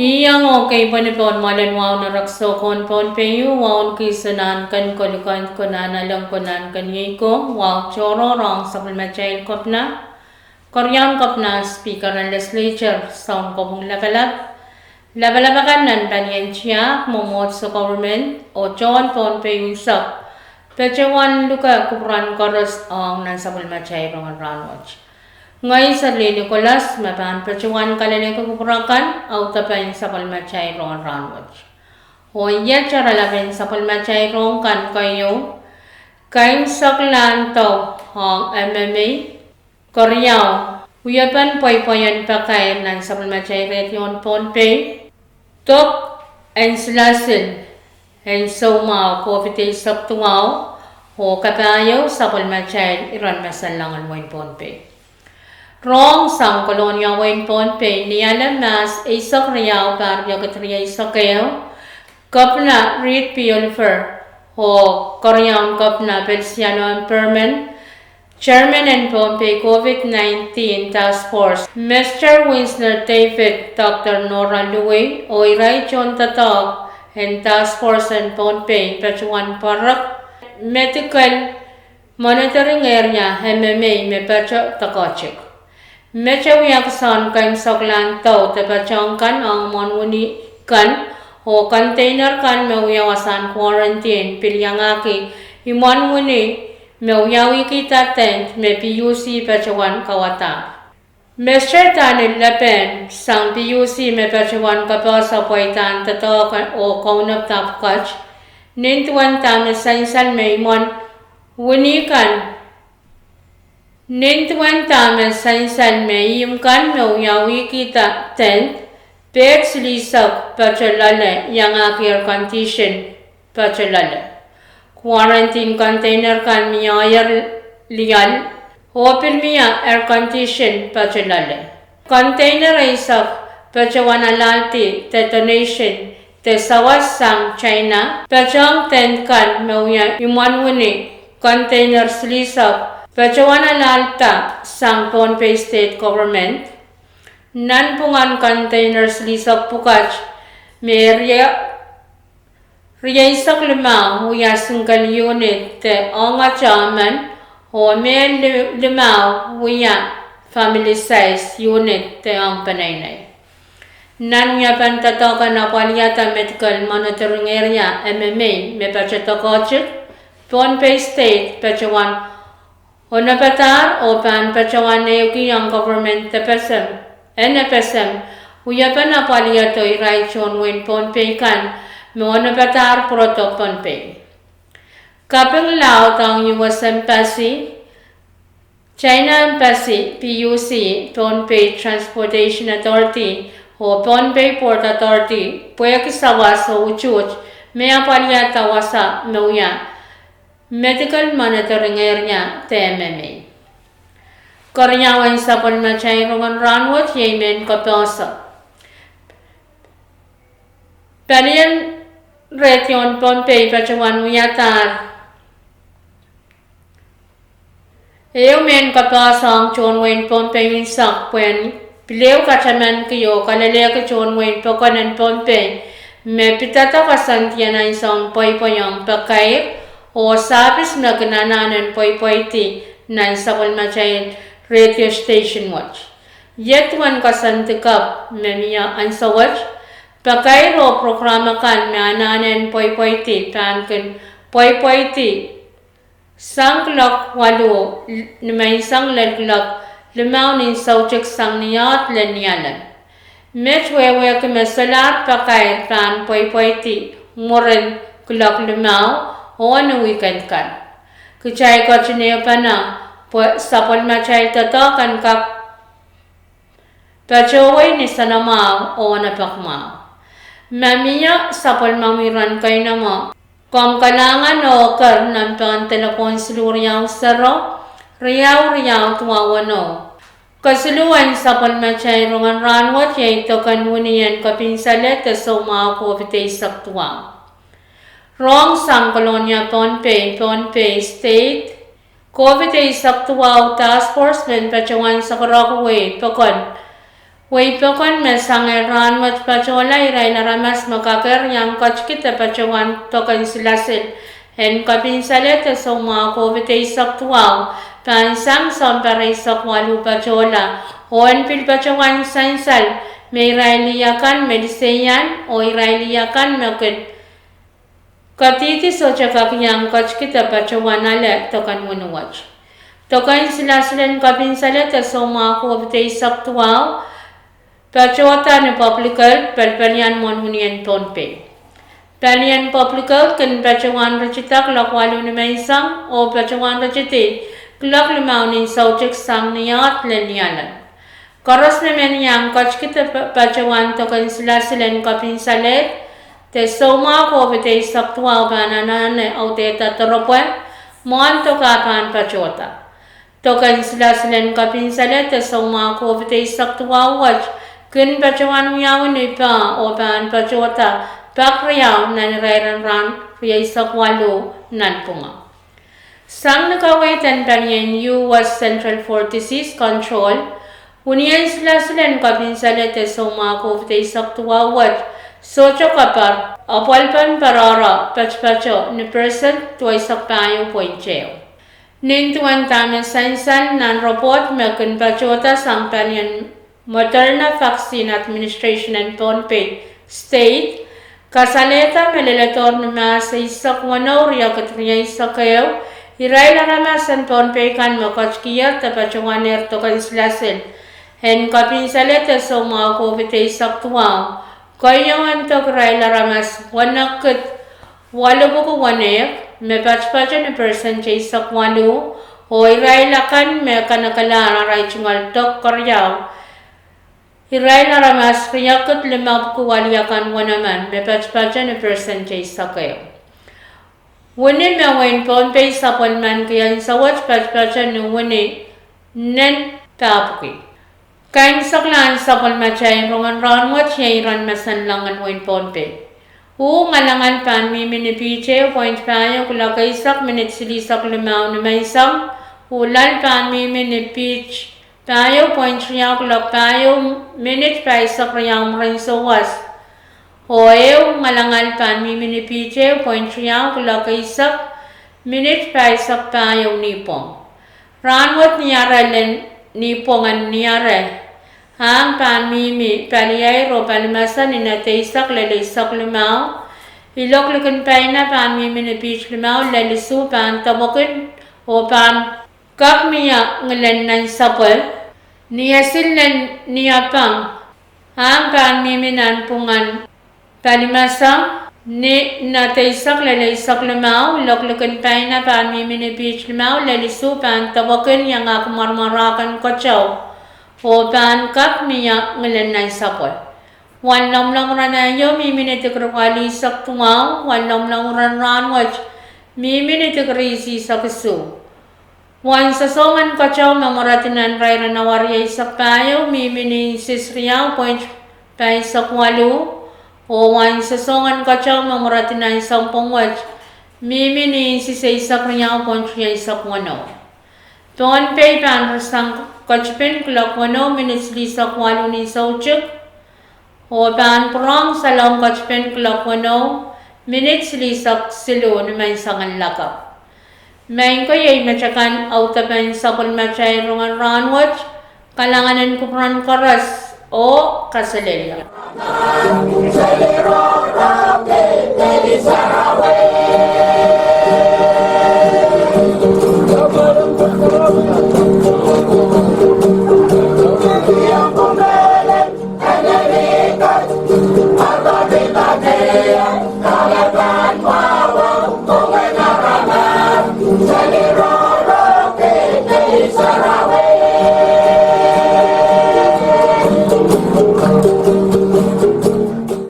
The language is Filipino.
Iyang okay panipon malan wow na rakso kon pon peyu wow kisanan kan kolikan konan alang konan kan yiko wow choro rong supplementary kopna Korean kopna speaker and legislature sound ko mong labalabakan nan banyan siya momot sa government o John pon peyu sap pechewan luka kupran koros ang nan supplementary rong ranwatch Ngay sa Nicolas, mapan percuan kalene ko kupurakan, au tapain sa palmachay rong ranwatch. O yet charalaben sa palmachay rong kan kayo, kain saklan to hong MMA, Koreaw, uyapan poy-poyan pa kain nan sa palmachay retyon ponpe, tok en slasin, en soma kofite saktungaw, o kapayo sa palmachay iran masalangan mo ponpe. Rong sang kolonya wen pon pe nialam mas isak riyaw par yagatriya isakeo kapna read piolfer ho Korean kapna Persiano Empowerment Chairman and Pompe COVID-19 Task Force Mr. Winsner David Dr. Nora Louie o Iray John Tatog and Task Force and Pompe Pechuan Parak Medical Monitoring Area MMA me Pecho Takochik Mecha wiaksan kain saklan tau tepachang kan ang monwuni kan o container kan mewiawasan quarantine pilyangaki imonwuni mewiawi kita tent me PUC pachawan kawata. Mr. Daniel Lepen sang PUC me pachawan kapasa paitan tato o kaunap tapkach nintuan tamis sainsan me imon wunikan Nintuan tamas sainsan me yumkan mewiawi kita tent pet slisak pachalale yang air condition pachalale. Quarantine container kan miyayar lial hopil miya air condition pachalale. Container isak pachawana lalti detonation te sawas sang China pachang tent kan mewia imanwini container slisak Pachawana lalta sang Pohnpei State Government, nanpungan containers lisak pukach, may riyasak limaw huya single unit te onga chaman o may limaw huya family size unit te ang panaynay. Nanya pantatoka na Palyata Medical Monitoring Area MMA may pachatokochik, Pohnpei State Pachawan Onapatar o pan pachawan na yung government NFSM uyapan na Palyato iray chon win Pohnpei kan mo onapatar proto Pohnpei. Kapeng lao tang US Embassy, China Embassy, PUC, Pohnpei Transportation Authority o Pohnpei Port Authority puyakisawas o uchuch mea Palyata wasa meuya Medical Monitoring Area TMMA. Koreawan sa palmachay rungan ranwat yemen kaposa. Palian retyon Pohnpei pachawan uyatar. Men kaposa ang chon wen Pohnpei winsak pwen pileo kachaman kiyo kalalea ka chon wen pokanan Pohnpei me pitata kasantiyan ay isang poy-poyang pagkaip o sabis na ganananan poy-poy ti na sa palmachay radio station watch. Yetwan kasantikap memiya ansawatch, pagkairo programa kan meananan poy-poy ti tankin poy-poy ti sangklok walo may isang lalklok limaw ni sauchik sang niyat lanyalan. Mechwewe kumasalat pagkair tan poy-poy ti muren klok limaw o ano weekend kan. Kuchay ko chine pa na sa palmachay tato kan kap pachaway ni sanamaw o napakmaw. Mamiya sa palmamiran kay na mo. Kung kalangan o kar ng pang telepon siluriyaw saro, riyaw tuwawano. Kasuluan sa palmachay rungan ranwat yay tokan wunian kapinsalet so mga kovite saktuang. Rong sang kolonya Pohnpei State, kovite saktuaw task force men pacawan sa karakaway pakon. Way pakon mesang ranwat pacola iray naramas makakar yang kachkita pacawan tokan silasin. En kapinsalet so mga kovite saktuaw. Pansang samparay sa kwalu pacola, o en pilpacawan sansal, may railiyakan medisayan o irailiyakan makit. Katitis o chakakyang kachkita pacawan ale tokan munuwach. Tokan silasilan kapinsalet so mga kubte saktuaw, pacawata ni publical pelpelian monhunian Pohnpei. Pelian publical kan pacawan racitak lakwalu ni maisang o pacawan raciti. Klak limaw ni sautik sang niyat lenyalan. Karos naman yang kachkita pacawan tokan silasilan kapinsalet, te soma ko vite saktuaw bananane au teta toropwe, moan tokapan pacota. Tokan silasilan kapinsalet, te soma ko vite saktuaw wach, kin pacawan uyawan ipa o pan pacota, pakriyaw na nirairan ran riyay sakwalo nan punga. Sang nakawaitan kanyan U.S. Central for Disease Control, unian silasilan kapinsalet so mga kovite saktuawat, socho kapar, apalpan parara, pachpacho, ni percent tuay sakpayo poincheo. Nintuan tama sansan nan report mekan pachota sang panyan Moderna Vaccine Administration and Pohnpei State, kasaleta melelator na sa isakwanaw riya katriya isakayaw, iray laramasan Pohnpei kan makachkiyat tapacawaner tokan silasin. En kapinsalet so mga kovite saktuaw, kayawan tok iray laramas wanakit walo buko wanek, me pachpacha ni person chay sakwalu, o iray lakan me kanakalara ray chungal tok karyaw. Iray laramas kayakit lima buko waliyakan wanaman, me pachpacha ni person chay sakayaw. Wuni me wain Pohnpei sapon man kaya sa watch pachpacha ni wuni nen tapuki. Kain saklaan sapon machay rungan ranwat siya iran masanlangan wain Pohnpei. Ngalangan pan miminipiche point payo kulakay sak minit silisak limaw na may isang. Ulal pan miminipich payo point siya kulak payo minit pa isak riyang rin sa was. Hoeu ngalangan pan miminipiche point siya kulakay sak minit pa isak payo nipong. Ranwat niyara len nipongan niyara. Hang pan mimi paliyay ro palimasan inataysak lalisak limaw. Iloklikan pa na pan miminipich limaw lalisu pan tabokin o pan kakmiya ngalan ng sapal. Niyasil na niyapang. Hang pan miminan pungan palimasa ni nataysak lalisak limaw. Iloklikan pa na pan miminipich limaw lalisu pan tabokin yang ako marmarakan kotsaw. O pan kap miya ngalan ng sapol. Wan lam lang ranayo miminitikrawali sak tungaw, wan lam lang ranranwaj miminitikriisi sak isu. Wan sasongan kachaw mamuratinan ray ranawarya isak payo miminisis riyaw point pay sak walu. O wan sasongan kachaw mamuratinan sampung waj miminisis isak riyaw point riyaw isak wano. Pohnpei pan rasang kachpen kulak 1 minutes lisak walu ni sauchuk. O pan prong salam kachpen kulak 1 minutes lisak silo ni may sangan lakap. Main ko yay macakan autapan sakul macay rungan ranwat kalanganan kupran karas o kasalilya.